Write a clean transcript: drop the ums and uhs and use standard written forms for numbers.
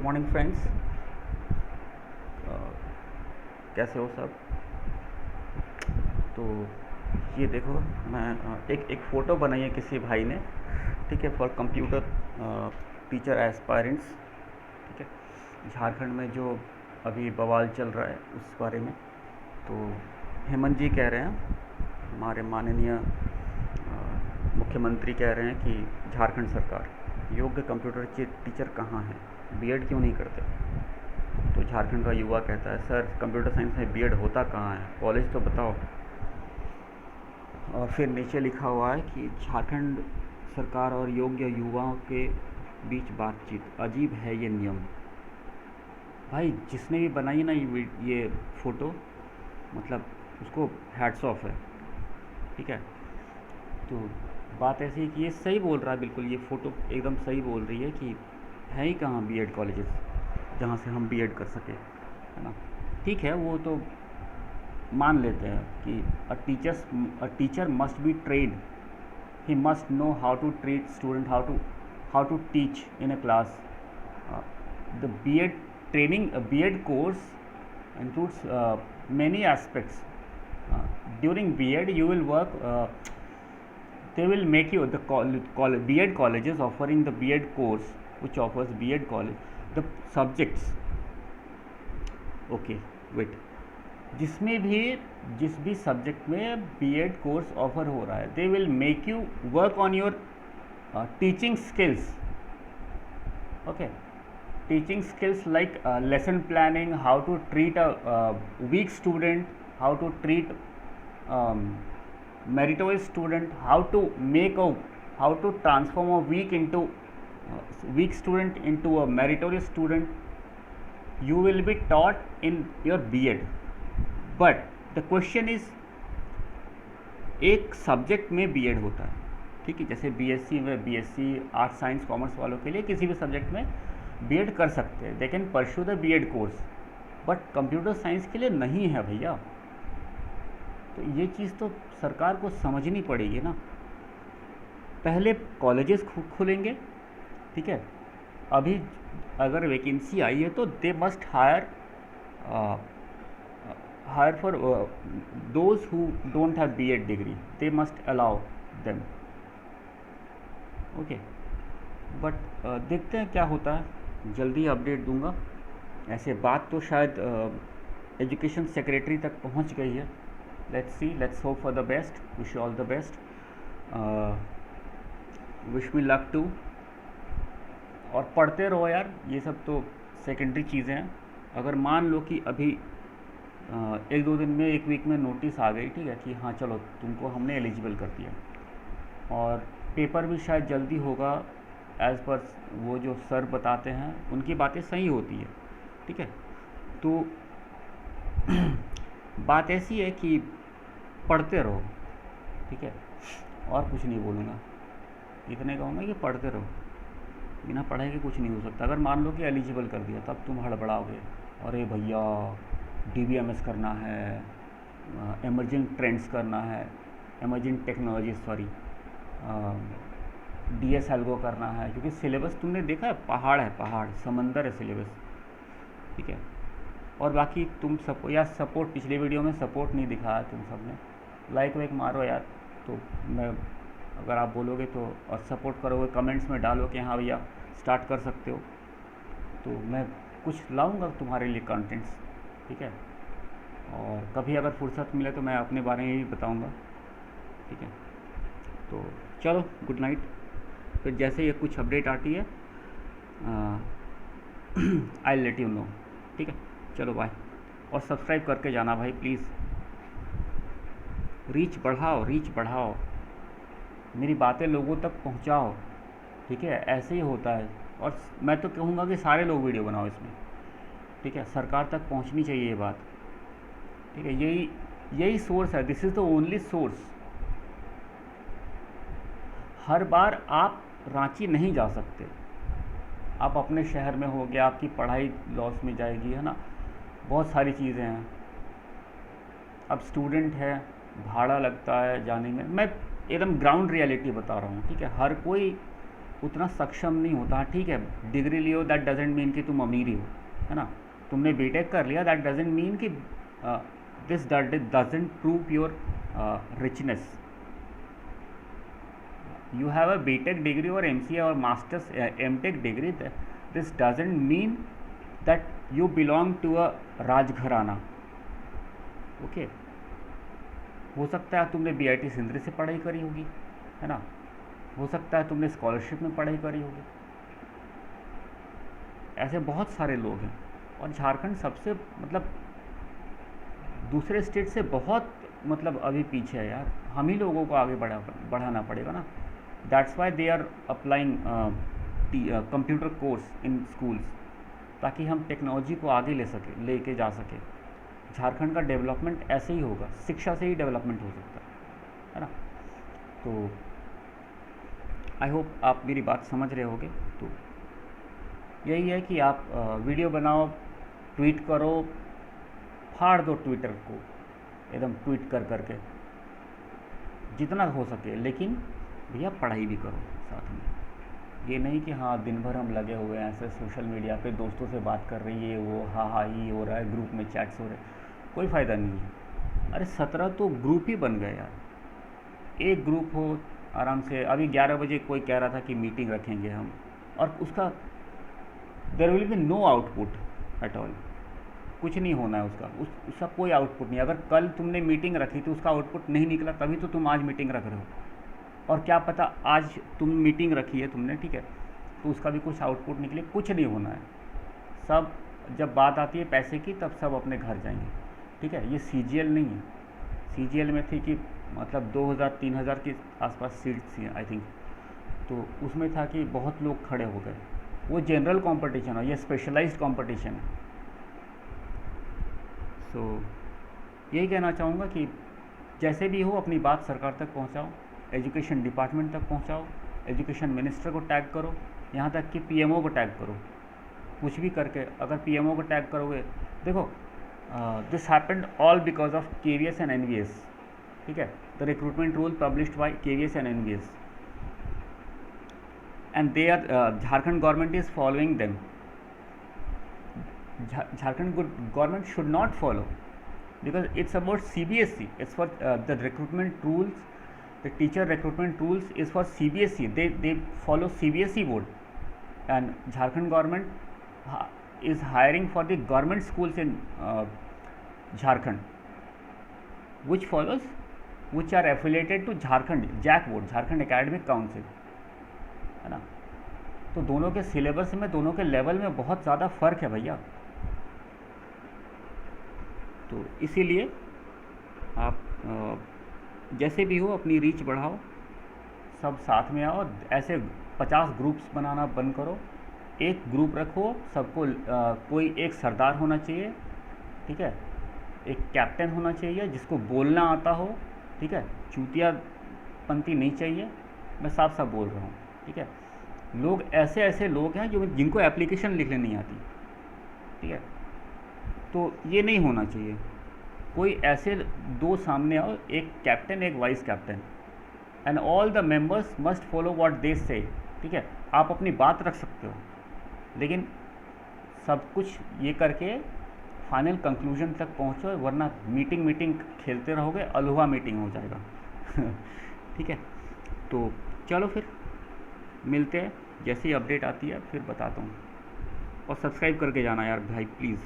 Good morning friends. कैसे हो सब? तो ये देखो, मैं एक फ़ोटो बनाई है किसी भाई ने, ठीक है, फॉर कंप्यूटर टीचर एस्पायरेंट्स, ठीक है। झारखंड में जो अभी बवाल चल रहा है उस बारे में। तो हेमंत जी कह रहे हैं, हमारे माननीय मुख्यमंत्री कह रहे हैं कि झारखंड सरकार योग्य कंप्यूटर टीचर कहाँ हैं, बीएड क्यों नहीं करते? तो झारखंड का युवा कहता है, सर कंप्यूटर साइंस में बीएड होता कहाँ है, कॉलेज तो बताओ। और फिर नीचे लिखा हुआ है कि झारखंड सरकार और योग्य युवाओं के बीच बातचीत, अजीब है ये नियम। भाई जिसने भी बनाई ना ये फ़ोटो, मतलब उसको हैट्स ऑफ है, ठीक है। तो बात ऐसी है कि ये सही बोल रहा है, बिल्कुल ये फ़ोटो एकदम सही बोल रही है कि है ही कहाँ बीएड कॉलेजेस जहाँ से हम बीएड कर सके, है ना। ठीक है, वो तो मान लेते हैं कि a teacher must be trained, he must know how to treat student, how to teach in a class. The BEd training, BEd course includes many aspects. During BEd you will work, they will make you the BEd colleges offering the BEd course, which offers BEd college, the subjects, okay, wait, जिस भी subject में BEd course offer हो रहा है, they will make you work on your teaching skills, okay. Teaching skills like lesson planning, how to treat a weak student, how to treat meritorious student, how to transform a weak student into a meritorious student. You will be taught in your BEd. But the question is, एक subject में BEd होता है, ठीक है, जैसे BSc में, BSc arts science commerce वालों के लिए किसी भी सब्जेक्ट में बीएड कर सकते हैं, they can pursue the BEd course, but computer science के लिए नहीं है भैया। तो ये चीज़ तो सरकार को समझनी पड़ेगी ना। पहले कॉलेजेस खुलेंगे, ठीक है, अभी अगर वैकेंसी आई है तो they must hire for those who don't have BEd degree, they must allow them, okay, but देखते हैं क्या होता है, जल्दी अपडेट दूंगा। ऐसे बात तो शायद एजुकेशन सेक्रेटरी तक पहुंच गई है। Let's see, let's hope for the best, wish you all the best, wish me luck too. और पढ़ते रहो यार, ये सब तो सेकेंडरी चीज़ें हैं। अगर मान लो कि अभी एक दो दिन में, एक वीक में नोटिस आ गई, ठीक है, कि हाँ चलो तुमको हमने एलिजिबल कर दिया, और पेपर भी शायद जल्दी होगा, एज़ पर वो जो सर बताते हैं उनकी बातें सही होती है, ठीक है। तो बात ऐसी है कि पढ़ते रहो, ठीक है, और कुछ नहीं बोलूँगा, इतने कहूँगा कि पढ़ते रहो, बिना पढ़ाई के कुछ नहीं हो सकता। अगर मान लो कि एलिजिबल कर दिया, तब तुम हड़बड़ाओगे, अरे भैया DBMS करना है, एमर्जिंग ट्रेंड्स करना है, emerging technology, sorry, DS algo करना है, क्योंकि सिलेबस तुमने देखा है, पहाड़ है, पहाड़ समंदर है सिलेबस, ठीक है। और बाकी तुम सब यार सपोर्ट, पिछले वीडियो में सपोर्ट नहीं दिखाया तुम सब ने, लाइक वाइक मारो यार। तो मैं, अगर आप बोलोगे तो और सपोर्ट करोगे, कमेंट्स में डालो कि हाँ भैया स्टार्ट कर सकते हो, तो मैं कुछ लाऊंगा तुम्हारे लिए कंटेंट्स, ठीक है। और कभी अगर फुर्सत मिले तो मैं अपने बारे में भी बताऊंगा, ठीक है। तो चलो, गुड नाइट। फिर जैसे ये कुछ अपडेट आती है आई लेट यू नो, ठीक है। चलो बाय, और सब्सक्राइब करके जाना भाई प्लीज़, रीच बढ़ाओ, रीच बढ़ाओ, मेरी बातें लोगों तक पहुंचाओ, ठीक है। ऐसे ही होता है, और मैं तो कहूँगा कि सारे लोग वीडियो बनाओ इसमें, ठीक है, सरकार तक पहुंचनी चाहिए ये बात, ठीक है। यही सोर्स है, this is the only source. हर बार आप रांची नहीं जा सकते, आप अपने शहर में हो गया, आपकी पढ़ाई लॉस में जाएगी, है ना, बहुत सारी चीज़ें हैं। अब स्टूडेंट है, भाड़ा लगता है जाने में, मैं एकदम ग्राउंड रियलिटी बता रहा हूँ, ठीक है। हर कोई उतना सक्षम नहीं होता। ठीक है, degree Leo that doesn't mean कि तुम अमीर ही हो, है ना। तुमने बीटेक कर लिया दैट डजेंट मीन कि this doesn't prove your richness. You have a BTech degree or MCA or Masters MTech degree, this doesn't mean that you belong to a rajgharana. Okay, हो सकता है तुमने BIT सिंदरी से पढ़ाई करी होगी, है ना, हो सकता है तुमने स्कॉलरशिप में पढ़ाई करी होगी। ऐसे बहुत सारे लोग हैं, और झारखंड सबसे मतलब दूसरे स्टेट से बहुत मतलब अभी पीछे है यार। हम ही लोगों को आगे बढ़ाना पड़ेगा ना। That's why they are applying computer course in schools, ताकि हम टेक्नोलॉजी को आगे लेके जा सके। झारखंड का डेवलपमेंट ऐसे ही होगा, शिक्षा से ही डेवलपमेंट हो सकता है ना। तो आई होप आप मेरी बात समझ रहे होगे। तो यही है कि आप वीडियो बनाओ, ट्वीट करो, फाड़ दो ट्विटर को एकदम, ट्वीट कर करके जितना हो सके, लेकिन भैया पढ़ाई भी करो साथ में। ये नहीं कि हाँ दिन भर हम लगे हुए हैं ऐसे सोशल मीडिया पे, दोस्तों से बात कर रही है वो, हाँ ही हो रहा है, ग्रुप में चैट्स हो रहे, कोई फ़ायदा नहीं है। अरे 17 तो ग्रुप ही बन गए यार। एक ग्रुप हो आराम से। अभी 11 बजे कोई कह रहा था कि मीटिंग रखेंगे हम, और उसका there will be no output at all. कुछ नहीं होना है उसका कोई आउटपुट नहीं। अगर कल तुमने मीटिंग रखी तो उसका आउटपुट नहीं निकला, तभी तो तुम आज मीटिंग रख रहे हो। और क्या पता आज तुम मीटिंग रखी है तुमने, ठीक है, तो उसका भी कुछ आउटपुट निकले, कुछ नहीं होना है। सब जब बात आती है पैसे की, तब सब अपने घर जाएंगे, ठीक है। ये CGL नहीं है। CGL में थी कि मतलब 2000-3000 के आसपास सीट्स थी आई थिंक, तो उसमें था कि बहुत लोग खड़े हो गए। वो जनरल कंपटीशन है, ये स्पेशलाइज्ड कंपटीशन है। सो यही कहना चाहूँगा कि जैसे भी हो अपनी बात सरकार तक पहुँचाओ, एजुकेशन डिपार्टमेंट तक पहुँचाओ, एजुकेशन मिनिस्टर को टैग करो, यहाँ तक कि PMO को टैग करो। कुछ भी करके अगर PMO को टैग करोगे, देखो this happened all because of KVS and NVS, ठीक है। The recruitment rule published by KVS and NVS, and they are Jharkhand government is following them. Jharkhand government should not follow, because it's about CBSE. It's for the recruitment rules, the teacher recruitment rules is for CBSE. They follow CBSE board, and Jharkhand government is hiring for the government schools in Jharkhand, which are affiliated to Jharkhand JAC board, Jharkhand Academic Council, है ना। तो दोनों के syllabus में, दोनों के level में बहुत ज़्यादा फ़र्क है भैया। तो इसीलिए आप जैसे भी हो अपनी रीच बढ़ाओ, सब साथ में आओ। ऐसे 50 ग्रुप्स बनाना बंद करो, एक ग्रुप रखो। सबको कोई एक सरदार होना चाहिए, ठीक है, एक कैप्टन होना चाहिए जिसको बोलना आता हो, ठीक है। चूतियापंती नहीं चाहिए, मैं साफ साफ बोल रहा हूँ, ठीक है। लोग ऐसे लोग हैं जिनको एप्लीकेशन लिखने नहीं आती, ठीक है। तो ये नहीं होना चाहिए। कोई ऐसे दो सामने आओ, एक कैप्टन एक vice captain, and all the members must follow what they से, ठीक है। आप अपनी बात रख सकते हो, लेकिन सब कुछ ये करके फाइनल कंक्लूजन तक पहुँचो, वरना मीटिंग खेलते रहोगे, अलहुआ मीटिंग हो जाएगा। ठीक है, तो चलो फिर मिलते हैं, जैसी अपडेट आती है फिर बताता हूँ। और सब्सक्राइब करके जाना यार भाई प्लीज़।